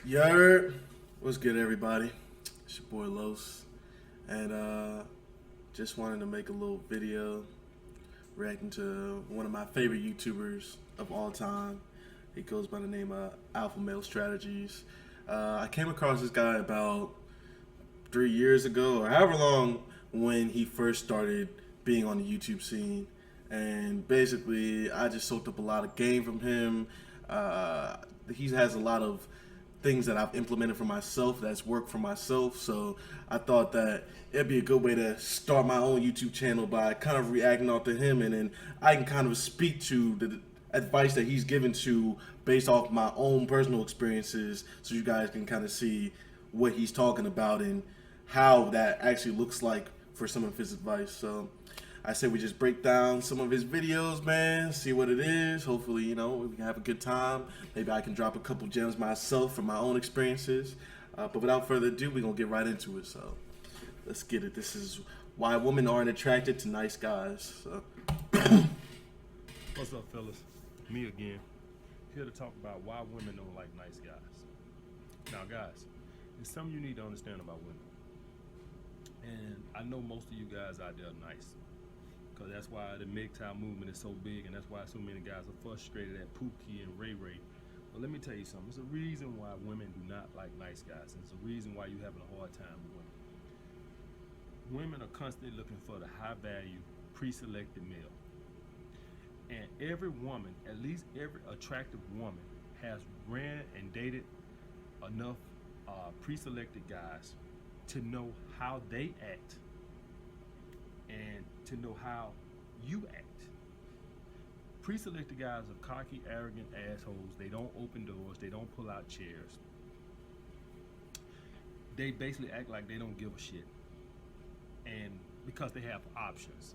Yer, what's good, everybody? It's your boy Los, and just wanted to make a little video reacting to one of my favorite YouTubers of all time. He goes by the name of Alpha Male Strategies. I came across this guy about 3 years ago, or however long, when he first started being on the YouTube scene, and basically I just soaked up a lot of game from him. He has a lot of things that I've implemented for myself that's worked for myself. So I thought that it'd be a good way to start my own YouTube channel by kind of reacting off to him, and then I can kind of speak to the advice that he's given to based off my own personal experiences, so you guys can kind of see what he's talking about and how that actually looks like for some of his advice. So I say we just break down some of his videos, man, see what it is. Hopefully, we can have a good time. Maybe I can drop a couple gems myself from my own experiences. But without further ado, we're going to get right into it. So let's get it. This is why women aren't attracted to nice guys. So. What's up, fellas? Me again. Here to talk about why women don't like nice guys. Now, guys, there's something you need to understand about women. And I know most of you guys out there are nice, because that's why the MGTOW movement is so big, and that's why so many guys are frustrated at Pookie and Ray Ray. But let me tell you something. There's a reason why women do not like nice guys, and it's a reason why you're having a hard time with women. Women are constantly looking for the high-value, pre-selected male. And every woman, at least every attractive woman, has ran and dated enough pre-selected guys to know how they act and to know how you act. Pre-selected guys are cocky, arrogant assholes. They don't open doors. They don't pull out chairs. They basically act like they don't give a shit, and because they have options.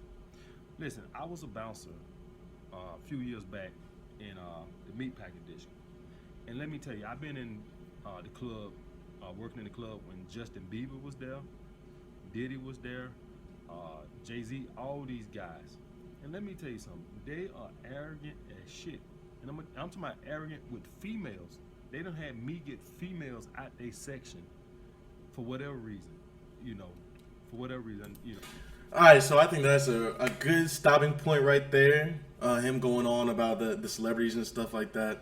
Listen, I was a bouncer a few years back in the Meatpacking District, and let me tell you, I've been in the club, working in the club when Justin Bieber was there, Diddy was there, Jay-Z, all these guys. And let me tell you something, they are arrogant as shit. And I'm talking about arrogant with females. They done had me get females out their section for whatever reason, All right, so I think that's a good stopping point right there. Him going on about the celebrities and stuff like that.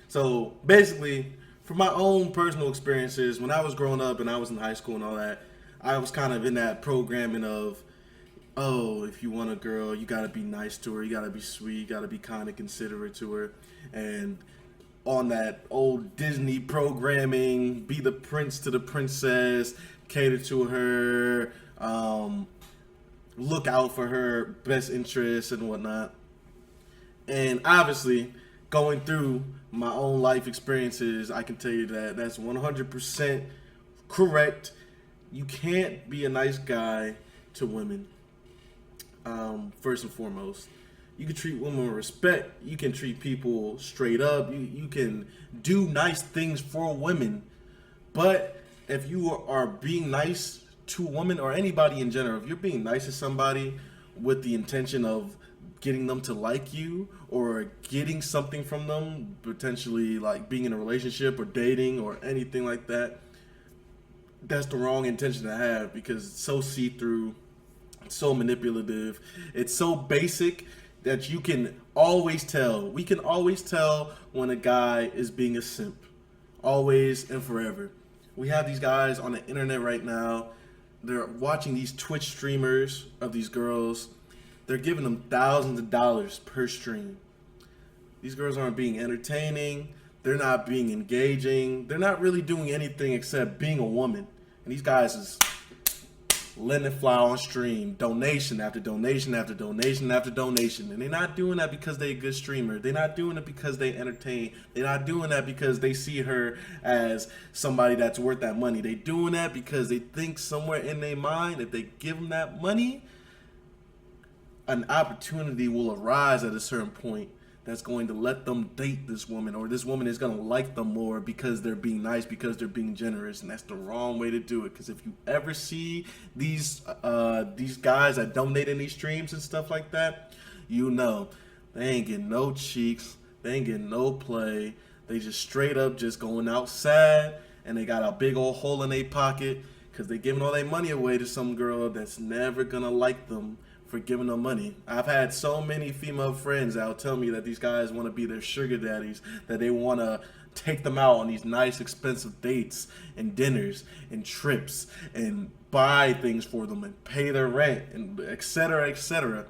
So basically, from my own personal experiences, when I was growing up and I was in high school and all that, I was kind of in that programming of, oh, if you want a girl, you gotta be nice to her, you gotta be sweet, you gotta be kind of considerate to her, and on that old Disney programming, be the prince to the princess, cater to her, look out for her best interests and whatnot. And obviously, going through my own life experiences, I can tell you that that's 100% correct. You can't be a nice guy to women. First and foremost, you can treat women with respect. You can treat people straight up. You can do nice things for women. But if you are being nice to a woman or anybody in general, if you're being nice to somebody with the intention of getting them to like you or getting something from them, potentially like being in a relationship or dating or anything like that, that's the wrong intention to have, because it's so see-through, it's so manipulative, it's so basic that you can always tell. We can always tell when a guy is being a simp. Always and forever. We have these guys on the internet right now. They're watching these Twitch streamers of these girls. They're giving them thousands of dollars per stream. These girls aren't being entertaining. They're not being engaging. They're not really doing anything except being a woman. And these guys is letting it fly on stream. Donation after donation after donation after donation. And they're not doing that because they're a good streamer. They're not doing it because they entertain. They're not doing that because they see her as somebody that's worth that money. They're doing that because they think somewhere in their mind, if they give them that money, an opportunity will arise at a certain point that's going to let them date this woman, or this woman is going to like them more because they're being nice, because they're being generous. And that's the wrong way to do it, because if you ever see these guys that donate in these streams and stuff like that, they ain't getting no cheeks, they ain't getting no play, They just straight up just going out sad, and they got a big old hole in their pocket because they giving all their money away to some girl that's never gonna like them for giving them money. I've had so many female friends that'll tell me that these guys want to be their sugar daddies, that they want to take them out on these nice expensive dates and dinners and trips and buy things for them and pay their rent and etc.,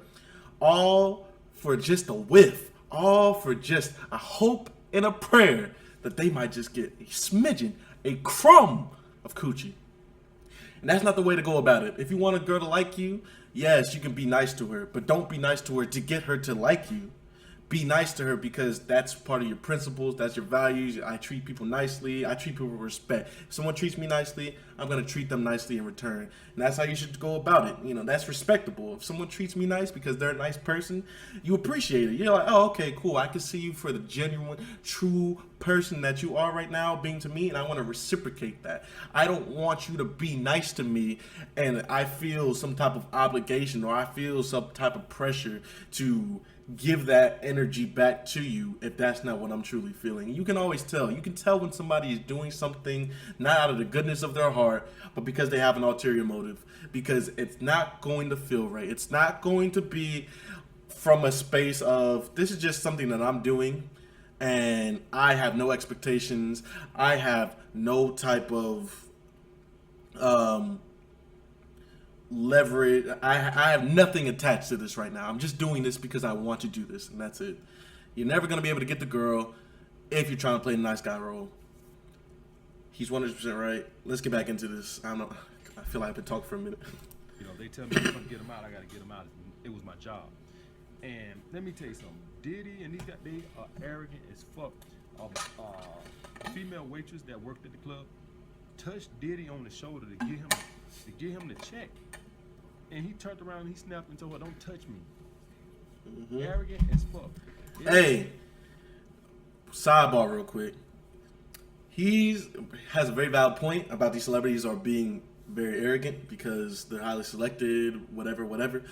all for just a whiff, all for just a hope and a prayer that they might just get a smidgen, a crumb of coochie. And that's not the way to go about it. If you want a girl to like you, yes, you can be nice to her, but don't be nice to her to get her to like you. Be nice to her because that's part of your principles, that's your values. I treat people nicely, I treat people with respect. If someone treats me nicely, I'm gonna treat them nicely in return. And that's how you should go about it. You know, that's respectable. If someone treats me nice because they're a nice person, you appreciate it. You're like, oh, okay, cool. I can see you for the genuine, true person that you are right now being to me, and I want to reciprocate that. I don't want you to be nice to me and I feel some type of obligation or I feel some type of pressure to give that energy back to you if that's not what I'm truly feeling. You can always tell. You can tell when somebody is doing something not out of the goodness of their heart, but because they have an ulterior motive. Because it's not going to feel right. It's not going to be from a space of, this is just something that I'm doing and I have no expectations. I have no type of leverage. I have nothing attached to this right now. I'm just doing this because I want to do this, and that's it. You're never going to be able to get the girl if you're trying to play the nice guy role. He's 100% right. Let's get back into this. I don't know. I feel like I've been talking for a minute. You know, they tell me if I'm get them out, I gotta get them out. It was my job. And let me tell you something. Diddy and they are arrogant as fuck. A female waitress that worked at the club touched Diddy on the shoulder to get him the check. And he turned around and he snapped and told her, "Don't touch me." Mm-hmm. Arrogant as fuck. Hey, sidebar real quick. He has a very valid point about these celebrities are being very arrogant because they're highly selected, whatever.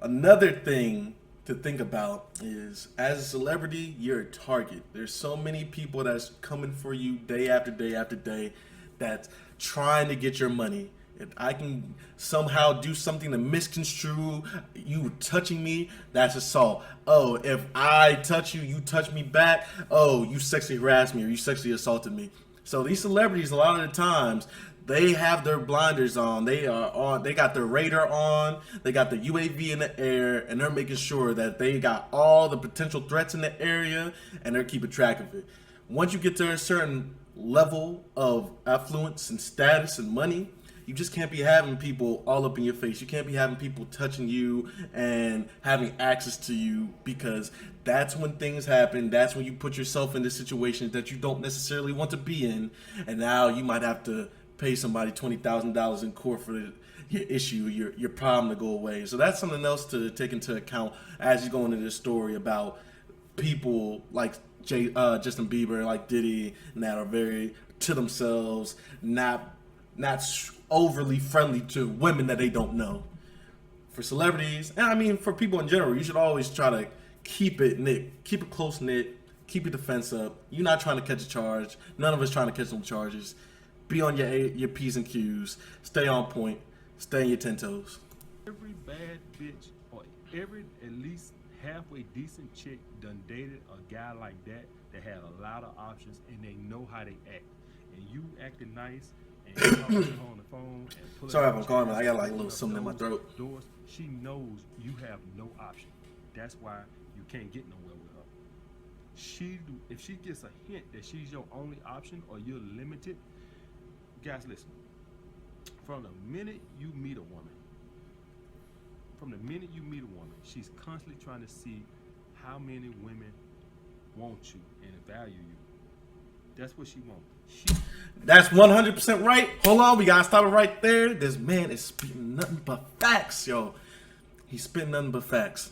Another thing to think about is, as a celebrity, you're a target. There's so many people that's coming for you day after day after day that's trying to get your money. If I can somehow do something to misconstrue you touching me, that's assault. Oh, if I touch you, you touch me back. Oh, you sexually harassed me or you sexually assaulted me. So these celebrities, a lot of the times, they have their blinders on. They got their radar on. They got the UAV in the air, and they're making sure that they got all the potential threats in the area, and they're keeping track of it. Once you get to a certain level of affluence and status and money, you just can't be having people all up in your face. You can't be having people touching you and having access to you, because that's when things happen. That's when you put yourself into situations that you don't necessarily want to be in. And now you might have to pay somebody $20,000 in court for your issue, your problem to go away. So that's something else to take into account as you go into this story about people like Justin Bieber, like Diddy, and that are very to themselves, not overly friendly to women that they don't know. For celebrities, and I mean for people in general, you should always try to keep it knit, keep it close knit, keep your defense up. You're not trying to catch a charge. None of us trying to catch no charges. Be on your P's and Q's. Stay on point. Stay in your 10 toes. Every bad bitch or every at least halfway decent chick done dated a guy like that had a lot of options and they know how they act. And you acting nice and you talking to her on the phone and pulling. Sorry if I'm calling. I got like a little something in my throat. Doors. She knows you have no option. That's why you can't get nowhere with her. If she gets a hint that she's your only option or you're limited, guys, listen. From the minute you meet a woman, she's constantly trying to see how many women want you and value you. That's what she wants. That's 100% right. Hold on, we gotta stop it right there. This man is spitting nothing but facts, yo. He's spitting nothing but facts.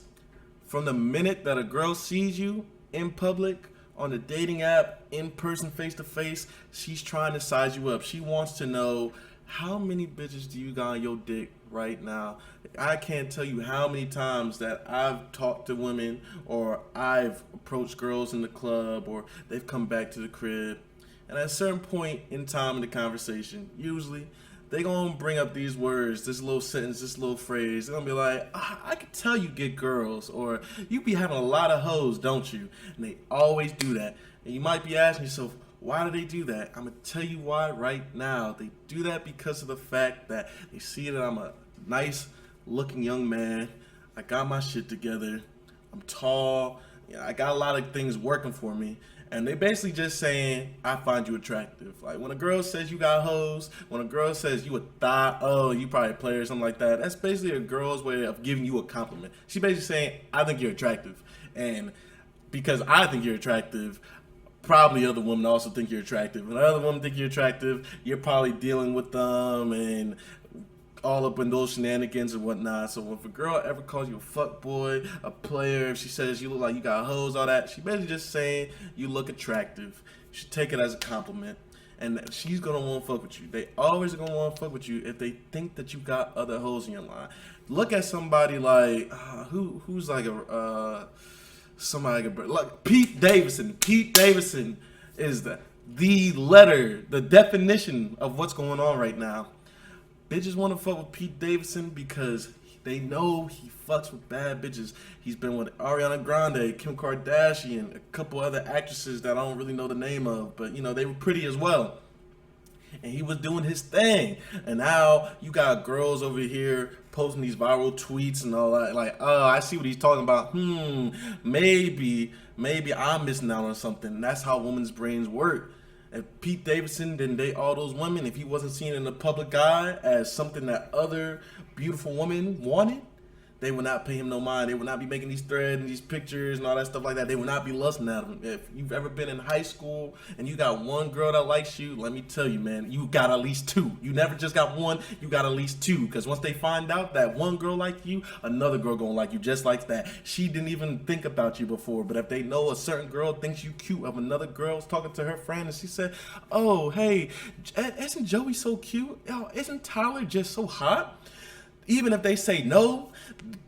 From the minute that a girl sees you in public, on the dating app, in person, face to face, she's trying to size you up. She wants to know how many bitches do you got on your dick right now? I can't tell you how many times that I've talked to women or I've approached girls in the club or they've come back to the crib. And at a certain point in time in the conversation, usually they gonna bring up these words, this little sentence, this little phrase. They're gonna be like, I can tell you get girls, or you be having a lot of hoes, don't you? And they always do that. And you might be asking yourself, why do they do that? I'm gonna tell you why right now. They do that because of the fact that they see that I'm a nice looking young man. I got my shit together. I'm tall. I got a lot of things working for me. And they basically just saying, I find you attractive. Like when a girl says you got hoes, when a girl says you a thought, oh, you probably a player or something like that, that's basically a girl's way of giving you a compliment. She basically saying, I think you're attractive. And because I think you're attractive, probably other women also think you're attractive. When other women think you're attractive, you're probably dealing with them and all up in those shenanigans and whatnot. So if a girl ever calls you a fuck boy, a player, if she says you look like you got hoes, all that, she basically just saying you look attractive. You should take it as a compliment. And she's gonna want to fuck with you. They always gonna want to fuck with you if they think that you got other hoes in your line. Look at somebody like who's like a somebody like Pete Davidson. Pete Davidson is the letter, the definition of what's going on right now. Bitches want to fuck with Pete Davidson because they know he fucks with bad bitches. He's been with Ariana Grande, Kim Kardashian, a couple other actresses that I don't really know the name of, but you know, they were pretty as well. And he was doing his thing. And now you got girls over here posting these viral tweets and all that. Like, oh, I see what he's talking about. Maybe I'm missing out on something. And that's how women's brains work. If Pete Davidson didn't date all those women, if he wasn't seen in the public eye as something that other beautiful women wanted, they would not pay him no mind. They would not be making these threads and these pictures and all that stuff like that. They would not be lusting at him. If you've ever been in high school and you got one girl that likes you, let me tell you, man, you got at least two. You never just got one, you got at least two. Because once they find out that one girl like you, another girl gonna like you just like that. She didn't even think about you before, but if they know a certain girl thinks you cute, of another girl's talking to her friend and she said, oh, hey, isn't Joey so cute? Oh, isn't Tyler just so hot? Even if they say no,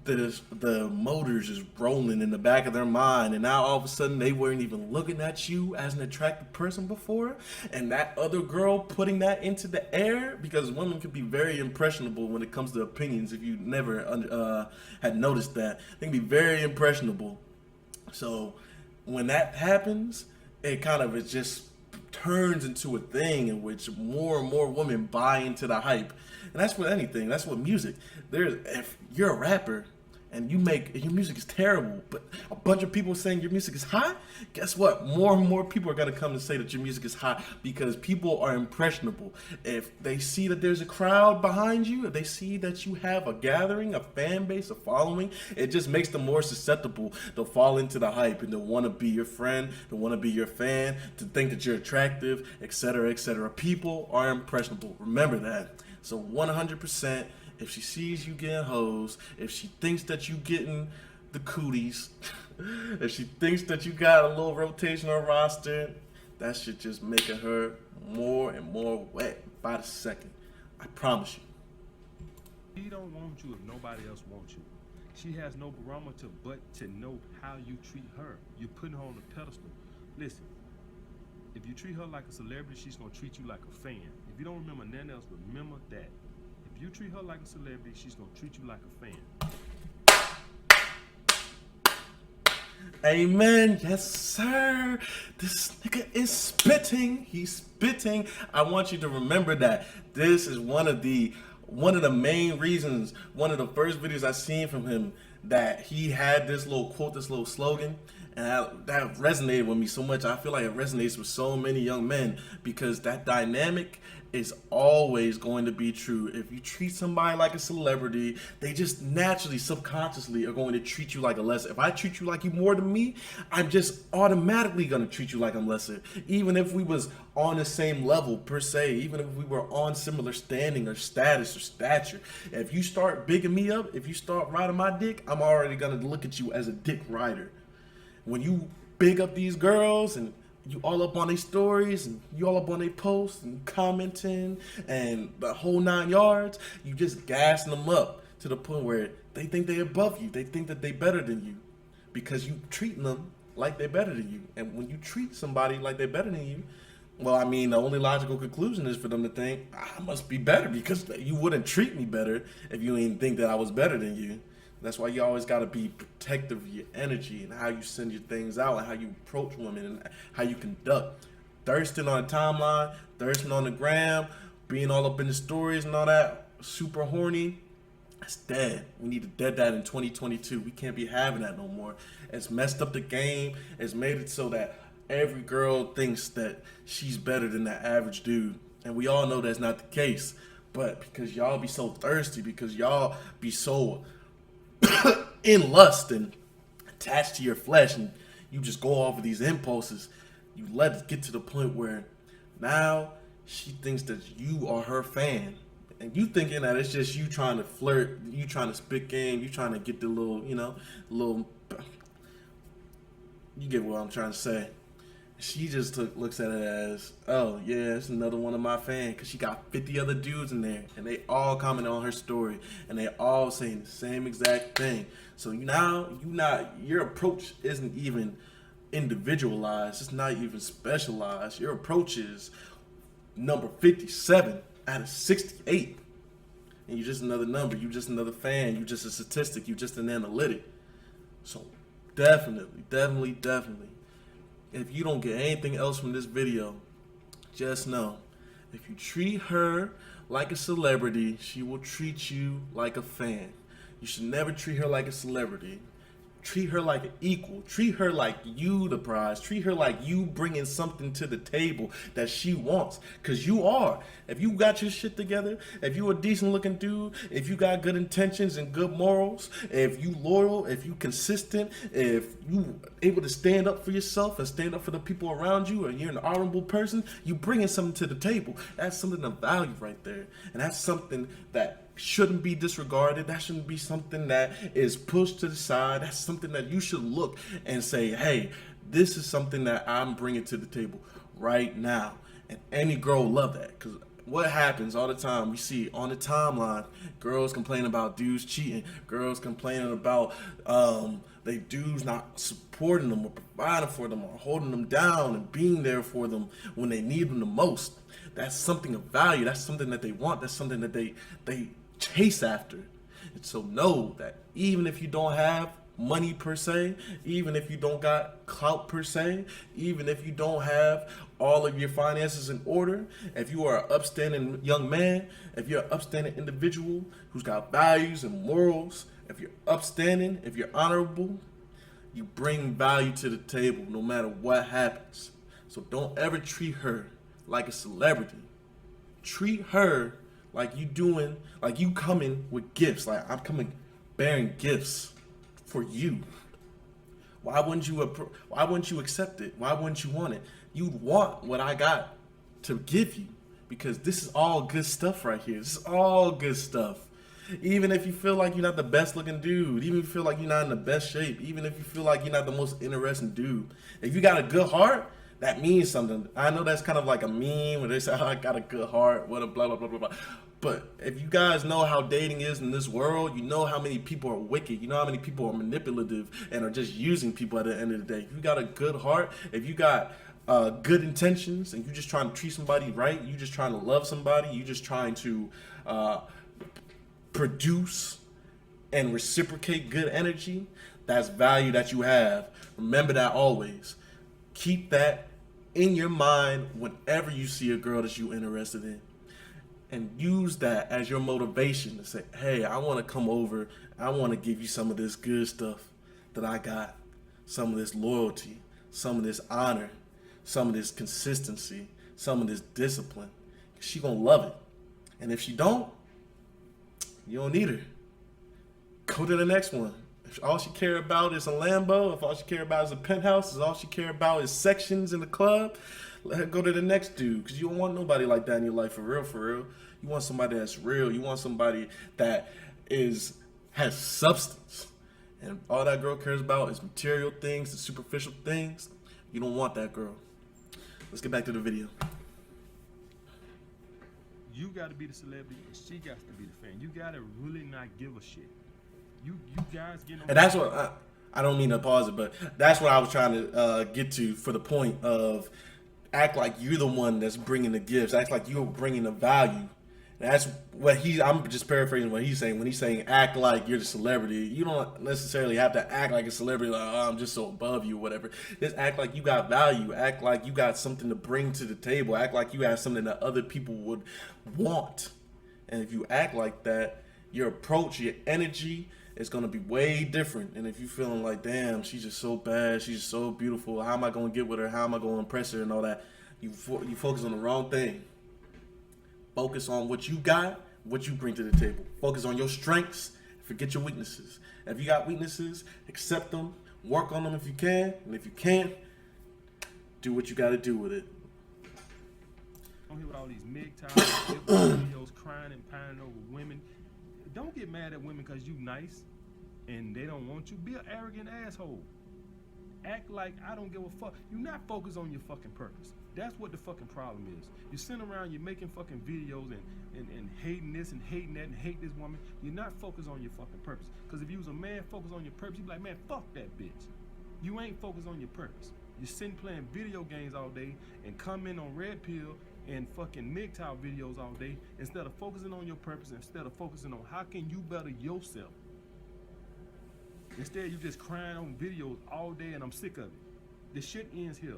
the motors is rolling in the back of their mind, and now all of a sudden they weren't even looking at you as an attractive person before, and that other girl putting that into the air, because women can be very impressionable when it comes to opinions. If you never had noticed that, they can be very impressionable. So when that happens, it just turns into a thing in which more and more women buy into the hype. And that's with anything. That's with music. If you're a rapper and your music is terrible, but a bunch of people saying your music is hot, guess what? More and more people are gonna come and say that your music is hot because people are impressionable. If they see that there's a crowd behind you, if they see that you have a gathering, a fan base, a following, it just makes them more susceptible to fall into the hype and to want to be your friend, to want to be your fan, to think that you're attractive, etc., etc. People are impressionable. Remember that. So 100%, if she sees you getting hoes, if she thinks that you getting the cooties, if she thinks that you got a little rotational roster, that shit just making her more and more wet by the second. I promise you. She don't want you if nobody else wants you. She has no barometer but to know how you treat her. You're putting her on a pedestal. Listen, if you treat her like a celebrity, she's going to treat you like a fan. If you don't remember nothing else, remember that. If you treat her like a celebrity, she's going to treat you like a fan. Amen. Yes, sir. This nigga is spitting. He's spitting. I want you to remember that. This is one of the main reasons, one of the first videos I seen from him, that he had this little quote, this little slogan. And that resonated with me so much. I feel like it resonates with so many young men because that dynamic is always going to be true. If you treat somebody like a celebrity, they just naturally, subconsciously are going to treat you like a lesser. If I treat you like you more than me, I'm just automatically going to treat you like I'm lesser. Even if we was on the same level per se, even if we were on similar standing or status or stature, if you start bigging me up, if you start riding my dick, I'm already going to look at you as a dick rider. When you big up these girls and you all up on their stories and you all up on their posts and commenting and the whole 9 yards. You just gassing them up to the point where they think they're above you. They think that they better than you because you treating them like they're better than you. And when you treat somebody like they're better than you, well, I mean, the only logical conclusion is for them to think, I must be better because you wouldn't treat me better if you didn't think that I was better than you. That's why you always got to be protective of your energy and how you send your things out and how you approach women and how you conduct. Thirsting on the timeline, thirsting on the gram, being all up in the stories and all that, super horny, that's dead. We need to dead that in 2022. We can't be having that no more. It's messed up the game. It's made it so that every girl thinks that she's better than the average dude. And we all know that's not the case. But because y'all be so thirsty, because y'all be so in lust and attached to your flesh, and you just go off of these impulses, you let it get to the point where now she thinks that you are her fan, and you thinking that it's just you trying to flirt, you trying to spit game, you trying to get the little, you get what I'm trying to say. She just looks at it as, oh yeah, it's another one of my fans, because she got 50 other dudes in there, and they all comment on her story, and they all saying the same exact thing. So now your approach isn't even individualized. It's not even specialized. Your approach is number 57 out of 68, and you're just another number. You're just another fan. You're just a statistic. You're just an analytic. So definitely. If you don't get anything else from this video, just know, if you treat her like a celebrity, she will treat you like a fan. You should never treat her like a celebrity. Treat her like an equal. Treat her like you the prize. Treat her like you bringing something to the table that she wants. Because you are. If you got your shit together, if you a decent looking dude, if you got good intentions and good morals, if you loyal, if you consistent, if you able to stand up for yourself and stand up for the people around you, and you're an honorable person, you bringing something to the table. That's something of value right there. And that's something that shouldn't be disregarded. That shouldn't be something that is pushed to the side. That's something that you should look and say, hey, this is something that I'm bringing to the table right now. And any girl will love that, because what happens all the time, we see on the timeline, girls complaining about dudes cheating, girls complaining about they dudes not supporting them or providing for them or holding them down and being there for them when they need them the most. That's something of value. That's something that they want. That's something that they chase after. And so know that even if you don't have money per se, even if you don't got clout per se, even if you don't have all of your finances in order, if you are an upstanding young man, if you're an upstanding individual who's got values and morals, if you're upstanding, if you're honorable, you bring value to the table no matter what happens. So don't ever treat her like a celebrity. Treat her like you coming with gifts. Like, I'm coming bearing gifts for you. Why wouldn't you accept it? Why wouldn't you want it? You'd want what I got to give you, because this is all good stuff right here. This is all good stuff. Even if you feel like you're not the best looking dude, even if you feel like you're not in the best shape, even if you feel like you're not the most interesting dude, if you got a good heart, that means something. I know that's kind of like a meme where they say, oh, I got a good heart, what a blah, blah, blah, blah, blah. But if you guys know how dating is in this world, you know how many people are wicked. You know how many people are manipulative and are just using people at the end of the day. If you got a good heart, if you got good intentions, and you just trying to treat somebody right, you just trying to love somebody, you just trying to produce and reciprocate good energy, that's value that you have. Remember that always. Keep that in your mind whenever you see a girl that you're interested in. And use that as your motivation to say, hey, I want to come over. I want to give you some of this good stuff that I got. Some of this loyalty, some of this honor, some of this consistency, some of this discipline. She going to love it. And if she don't, you don't need her. Go to the next one. If all she care about is a Lambo, if all she care about is a penthouse, if all she care about is sections in the club, let her go to the next dude, because you don't want nobody like that in your life, for real, for real. You want somebody that's real. You want somebody that has substance. And all that girl cares about is material things, the superficial things. You don't want that girl. let's get back to the video. You got to be the celebrity, and she got to be the fan. You got to really not give a shit. You guys get on. And that's what I don't mean to pause it, but that's what I was trying to get to for the point of act like you're the one that's bringing the gifts. Act like you're bringing the value. That's what I'm just paraphrasing what he's saying. When he's saying act like you're the celebrity, you don't necessarily have to act like a celebrity, like, oh, I'm just so above you or whatever. Just act like you got value. Act like you got something to bring to the table. Act like you have something that other people would want. And if you act like that, your approach, your energy is going to be way different. And if you're feeling like, damn, she's just so bad, she's just so beautiful, how am I going to get with her? How am I going to impress her and all that? You focus on the wrong thing. Focus on what you got, what you bring to the table. Focus on your strengths. Forget your weaknesses. If you got weaknesses, accept them. Work on them if you can. And if you can't, do what you got to do with it. I'm here with all these MGTOW videos crying and pining over women. Don't get mad at women because you nice and they don't want you. Be an arrogant asshole. Act like I don't give a fuck. You're not focused on your fucking purpose. That's what the fucking problem is. You're sitting around, you're making fucking videos and hating this and hating that and hate this woman. You're not focused on your fucking purpose. Because if you was a man focused on your purpose, you'd be like, man, fuck that bitch. You ain't focused on your purpose. You're sitting playing video games all day and comment on Red Pill and fucking MGTOW videos all day instead of focusing on your purpose, instead of focusing on how can you better yourself. Instead, you just crying on videos all day and I'm sick of it. The shit ends here.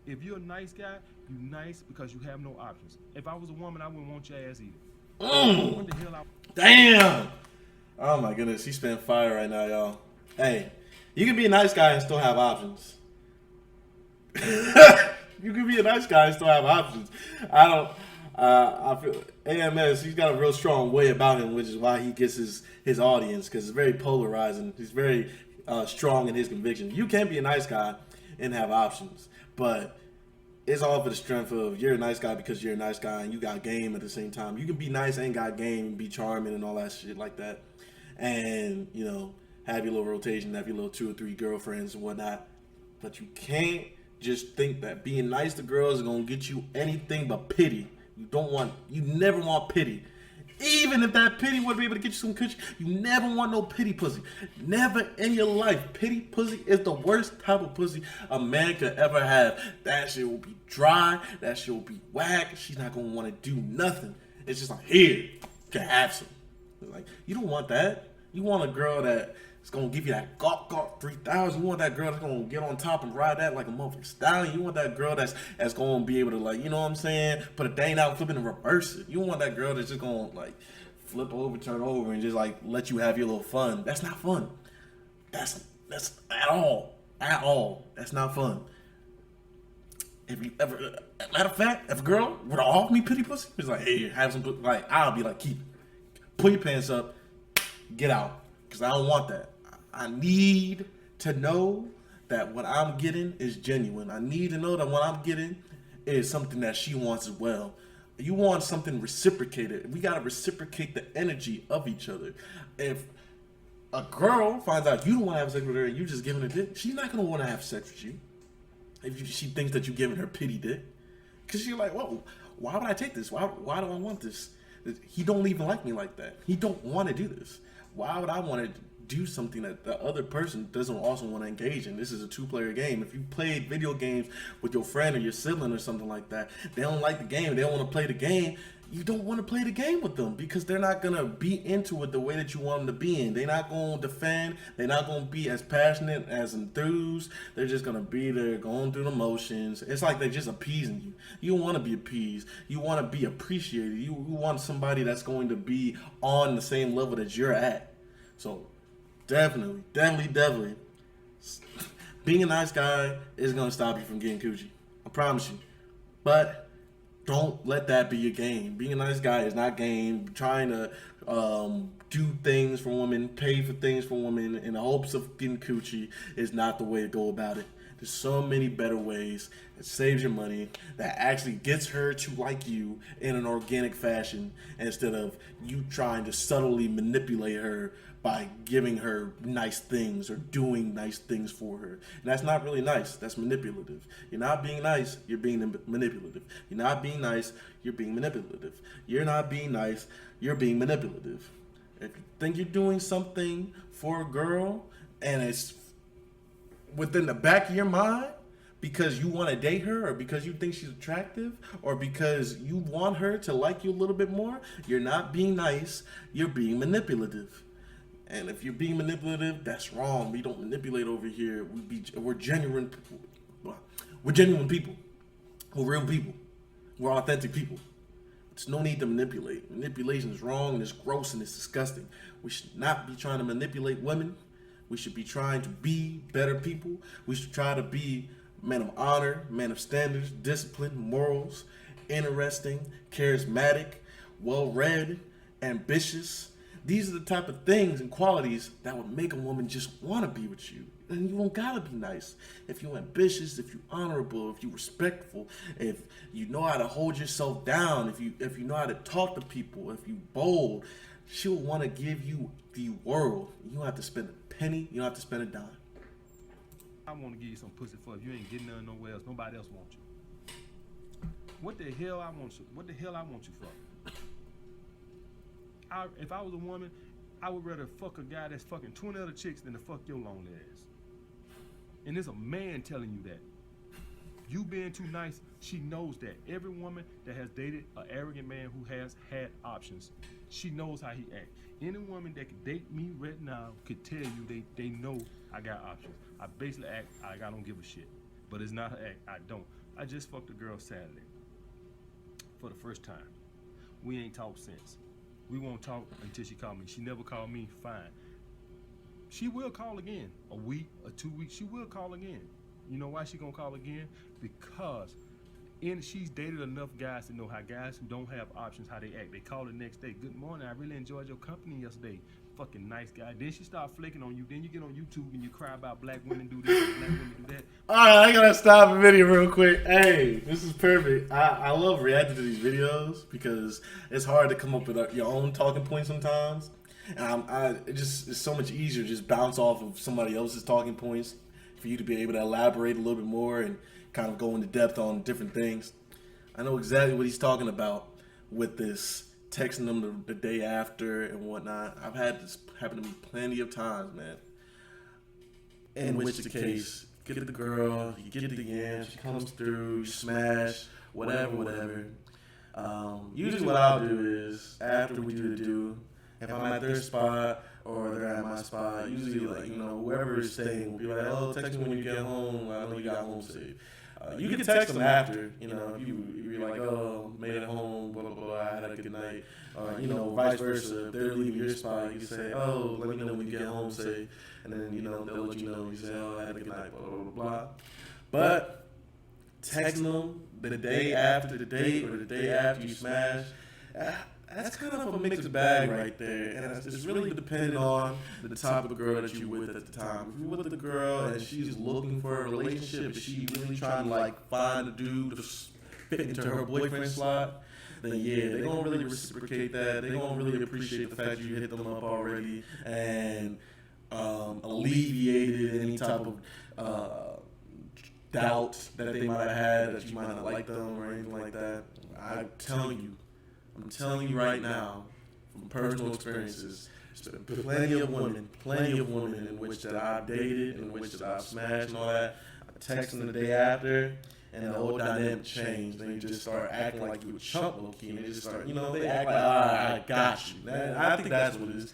If you're a nice guy, you nice because you have no options. If I was a woman, I wouldn't want your ass either. What the hell Damn! Oh my goodness, he's spitting fire right now, y'all. Hey, you can be a nice guy and still have options. You can be a nice guy and still have options. I feel AMS, he's got a real strong way about him, which is why he gets his audience, because it's very polarizing. He's very strong in his conviction. You can be a nice guy and have options, but it's all for the strength of you're a nice guy because you're a nice guy and you got game at the same time. You can be nice and got game and be charming and all that shit like that, and you know, have your little rotation, have your little 2 or 3 girlfriends and whatnot, but you can't just think that being nice to girls is gonna get you anything but pity. You never want pity. Even if that pity would be able to get you some cushion, you never want no pity pussy. Never in your life. Pity pussy is the worst type of pussy a man could ever have. That shit will be dry. That shit will be whack. She's not gonna want to do nothing. It's just like, here, you can have some. Like, you don't want that. You want a girl that is gonna give you that gawk 3000. You want that girl that's gonna get on top and ride that like a motherfucking stallion. You want that girl that's gonna be able to, like, you know what I'm saying, put a thing out, flip it and reverse it. You want that girl that's just gonna like flip over, turn over, and just like let you have your little fun. That's not fun. That's at all. That's not fun. If you ever, matter of fact, if a girl would offer me pity pussy, it's like, hey, have some, like, I'll be like, keep it. Pull your pants up, get out. Because I don't want that. I need to know that what I'm getting is genuine. I need to know that what I'm getting is something that she wants as well. You want something reciprocated. We got to reciprocate the energy of each other. If a girl finds out you don't want to have sex with her and you just giving her dick, she's not going to want to have sex with you. If she thinks that you're giving her pity dick. Because she's like, whoa, why would I take this? Why do I want this? He don't even like me like that. He don't want to do this. Why would I want to do something that the other person doesn't also want to engage in? This is a 2-player game. If you played video games with your friend or your sibling or something like that, they don't like the game, they don't want to play the game, you don't want to play the game with them because they're not going to be into it the way that you want them to be in. They're not going to defend. They're not going to be as passionate, as enthused. They're just going to be there going through the motions. It's like they're just appeasing you. You don't want to be appeased. You want to be appreciated. You want somebody that's going to be on the same level that you're at. So definitely, being a nice guy is going to stop you from getting coochie. I promise you. But don't let that be your game. Being a nice guy is not game. Trying to do things for women, pay for things for women in the hopes of getting coochie is not the way to go about it. There's so many better ways that saves your money, that actually gets her to like you in an organic fashion instead of you trying to subtly manipulate her by giving her nice things or doing nice things for her. And that's not really nice. That's manipulative. You're not being nice, you're being manipulative. You're not being nice, you're being manipulative. You're not being nice, you're being manipulative. If you think you're doing something for a girl and it's within the back of your mind because you want to date her or because you think she's attractive or because you want her to like you a little bit more, you're not being nice, you're being manipulative. And if you're being manipulative, that's wrong. We don't manipulate over here. We're genuine. We're genuine people. We're real people. We're authentic people. There's no need to manipulate. Manipulation is wrong and it's gross and it's disgusting. We should not be trying to manipulate women. We should be trying to be better people. We should try to be men of honor, men of standards, discipline, morals, interesting, charismatic, well-read, ambitious. These are the type of things and qualities that would make a woman just want to be with you. And you don't gotta be nice. If you're ambitious, if you're honorable, if you're respectful, if you know how to hold yourself down, if you know how to talk to people, if you're bold, she'll want to give you the world. You don't have to spend a penny. You don't have to spend a dime. I want to give you some pussy for if you ain't getting none nowhere else. Nobody else wants you. What the hell I want you? What the hell I want you for? If I was a woman, I would rather fuck a guy that's fucking 20 other chicks than to fuck your lonely ass. And there's a man telling you that. You being too nice, she knows that. Every woman that has dated an arrogant man who has had options, she knows how he acts. Any woman that could date me right now could tell you they know I got options. I basically act like I don't give a shit. But it's not her act, I don't. I just fucked a girl Saturday for the first time. We ain't talked since. We won't talk until she called me. She never called me, fine. She will call again. A week or 2 weeks, she will call again. You know why she gonna call again? Because she's dated enough guys to know how guys who don't have options, how they act. They call the next day, good morning, I really enjoyed your company yesterday. Fucking nice guy. Then she start flaking on you. Then you get on YouTube and you cry about black women do this and black women do that. Alright, I gotta stop the video real quick. Hey, this is perfect. I love reacting to these videos because it's hard to come up with your own talking points sometimes. And it's so much easier to just bounce off of somebody else's talking points for you to be able to elaborate a little bit more and kind of go into depth on different things. I know exactly what he's talking about with this texting them the day after and whatnot. I've had this happen to me plenty of times, man. In which the case, get the girl, you get the yam, she comes through, you smash, whatever. Usually what I'll do is, after we do the do, if I'm at their spot or they're at my spot, usually whoever is staying will be like, oh, text me when you get home, I know you got home safe. You can text them after, if you're like, oh, made it home, blah, blah, blah, I had a good night. Vice versa. If they're leaving your spot, you can say, oh, let me know when you get home safe. And then, they'll let you know. You say, oh, I had a good night, blah, blah, blah, blah. But texting them the day after the date or the day after you smash, that's kind of a mixed bag right there. And it's really depending on the type of girl that you're with at the time. If you're with the girl and she's looking for a relationship, is she really trying to find a dude to fit into her boyfriend slot? Then yeah, they don't really reciprocate that. They don't really appreciate the fact you hit them up already and alleviated any type of doubt that they might have had that you might not like them or anything like that. I'm telling you right now, from personal experiences, there's been plenty of women in which that I've dated, in which that I've smashed and all that. I text them the day after, and the whole dynamic changed. They just start acting like you a chump, low-key, and they just start, they act like, I got you. I think that's what it is.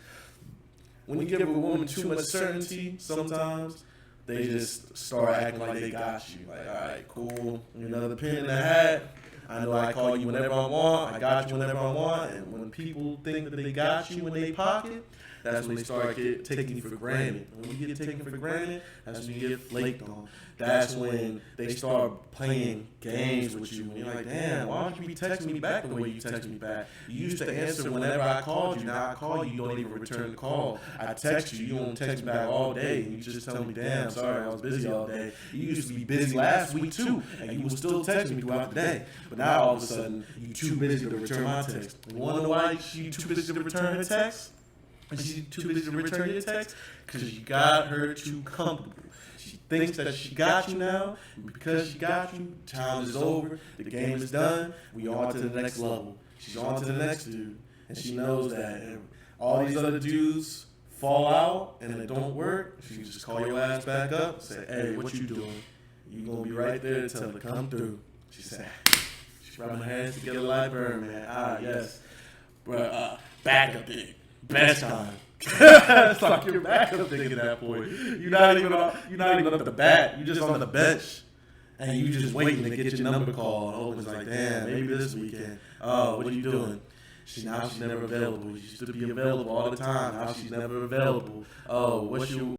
When you give a woman too much certainty, sometimes they just start acting like they got you. Like, all right, cool, another pin in the hat. I know I call you whenever I want. I got you whenever I want. And when people think that they got you in their pocket, that's when they start taking you for granted. When you get taken for granted, that's when you get flaked on. That's when they start playing games with you. And you're like, damn, why don't you be texting me back the way you text me back? You used to answer whenever I called you. Now I call you, you don't even return the call. I text you, you don't text me back all day. And you just tell me, damn, sorry, I was busy all day. You used to be busy last week too, and you would still text me throughout the day. But now all of a sudden, you too busy to return my text. You want to know why you too busy to return her text? And she's too busy to return your text? Because you got her too comfortable. She thinks that she got you now, and because she got you, time is over, the game is done, we on to the next level. She's on to the next dude, and she knows that if all these other dudes fall out and it don't work, she just call your ass back up and say, hey, what you doing? You gonna be right there to tell her to come through. She said, she's rubbing her hands together like Birdman. Ah, yes. Bruh, backup dick. Best time. It's like your backup dick at that point. You're not even up the bat. You're just on the bench. And you just waiting to get your number called. Hope's like, damn, maybe this weekend. Oh, what are you doing? She's never available. She used to be available all the time. Now she's never available. Oh,